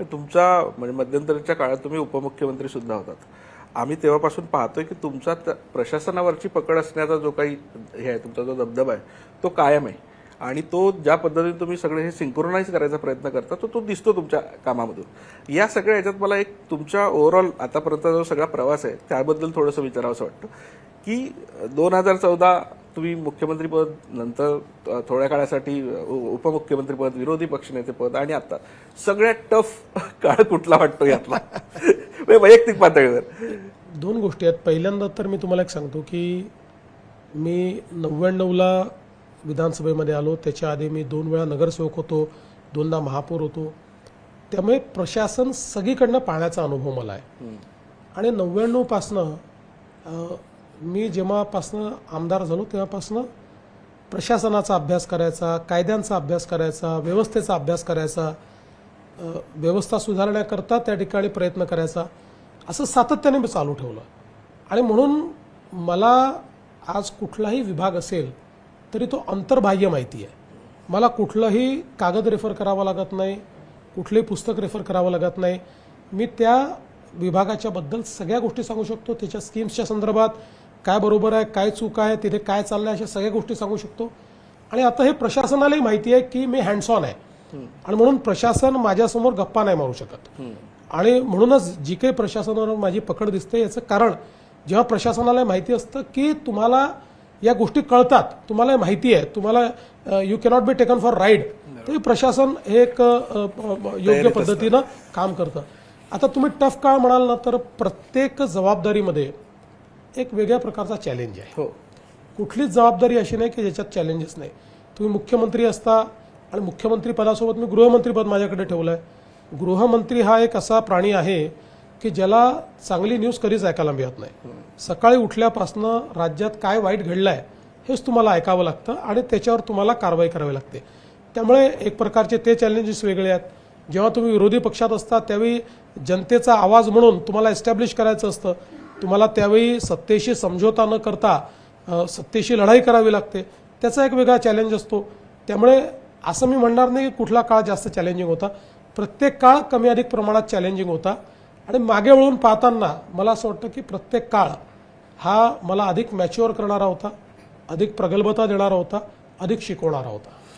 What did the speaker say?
तुमचा म्हणजे मध्यंतरीच्या काळात तुम्ही उपमुख्यमंत्री सुद्धा होतात. आम्ही तेव्हापासून पाहतोय की तुमचा प्रशासनावरची पकड असण्याचा जो काही हे आहे, तुमचा जो दबदबा आहे तो कायम आहे आणि तो ज्या पद्धतीने तुम्ही सगळे हे सिंक्रोनाइज करायचा प्रयत्न करता तो दिसतो तुमच्या कामामधून. या सगळ्या ह्याच्यात मला एक तुमच्या ओव्हरऑल आतापर्यंतचा जो सगळा प्रवास आहे त्याबद्दल थोडंसं विचारावंसं वाटतं की 2014 तुम्ही मुख्यमंत्रीपद, नंतर थोड्या काळासाठी उपमुख्यमंत्रीपद, विरोधी पक्षनेतेपद आणि आता सगळ्यात टफ काळ कुठला वाटतो यातला वैयक्तिक पातळीवर? दोन गोष्टी आहेत. पहिल्यांदा तर मी तुम्हाला एक सांगतो की मी 99ला विधानसभेमध्ये आलो. त्याच्या आधी मी 2 वेळा नगरसेवक होतो, 2दा महापौर होतो. त्यामुळे प्रशासन सगळीकडनं पाहण्याचा अनुभव मला आहे. आणि 99 पासनं मी जेव्हापासनं आमदार झालो तेव्हापासनं प्रशासनाचा अभ्यास करायचा, कायद्यांचा अभ्यास करायचा, व्यवस्थेचा अभ्यास करायचा, व्यवस्था सुधारण्याकरता त्या ठिकाणी प्रयत्न करायचा, असं सातत्याने मी चालू ठेवलं. आणि म्हणून मला आज कुठलाही विभाग असेल तरी तो अंतर्बाह्य माहिती आहे. मला कुठलंही कागद रेफर करावा लागत नाही, कुठलंही पुस्तक रेफर करावं लागत नाही. मी त्या विभागाच्या बद्दल सगळ्या गोष्टी सांगू शकतो. त्याच्या स्कीम्सच्या संदर्भात काय बरोबर आहे, काय चूक आहे, तिथे काय चाललं आहे, अशा सगळ्या गोष्टी सांगू शकतो. आणि आता हे प्रशासनालाही माहिती आहे की मी हँड्स ऑन आहे आणि म्हणून प्रशासन माझ्यासमोर गप्पा नाही मारू शकत. आणि म्हणूनच जी काही प्रशासनावर माझी पकड दिसते याचं कारण, जेव्हा प्रशासनाला माहिती असतं की तुम्हाला या गोष्टी कळतात, तुम्हाला माहिती आहे, तुम्हाला you cannot be taken for ride, तरी प्रशासन हे एक योग्य पद्धतीनं काम करतं. आता तुम्ही टफ काळ म्हणाल ना, तर प्रत्येक जबाबदारीमध्ये एक वेगळ्या प्रकारचा चॅलेंज आहे. कुठलीच जबाबदारी अशी नाही की ज्याच्यात चॅलेंजेस नाही. तुम्ही मुख्यमंत्री असता आणि मुख्यमंत्री पदासोबत मी गृहमंत्रीपद माझ्याकडे ठेवलं आहे. गृहमंत्री हा एक असा प्राणी आहे की ज्याला चांगली न्यूज कधीच ऐकायला मिळत नाही. सकाळी उठल्यापासनं राज्यात काय वाईट घडलं आहे हेच तुम्हाला ऐकावं लागतं आणि त्याच्यावर तुम्हाला कारवाई करावी लागते. त्यामुळे एक प्रकारचे ते चॅलेंजेस वेगळे आहेत. जेव्हा तुम्ही विरोधी पक्षात असता त्यावेळी जनतेचा आवाज म्हणून तुम्हाला एस्टॅब्लिश करायचं असतं. तुम्हाला त्यावेळी सत्तेशी समझोता न करता सत्तेशी लढाई करावी लागते. त्याचा एक वेगळा चॅलेंज असतो. त्यामुळे असं मी म्हणणार नाही की कुठला काळ जास्त चॅलेंजिंग होता. प्रत्येक काळ कमी अधिक प्रमाणात चॅलेंजिंग होता. आणि मागे वळून पाहताना मला असं वाटतं की प्रत्येक काळ हा मला अधिक मॅच्युअर करणारा होता, अधिक प्रगल्भता देणारा होता, अधिक शिकवणारा होता.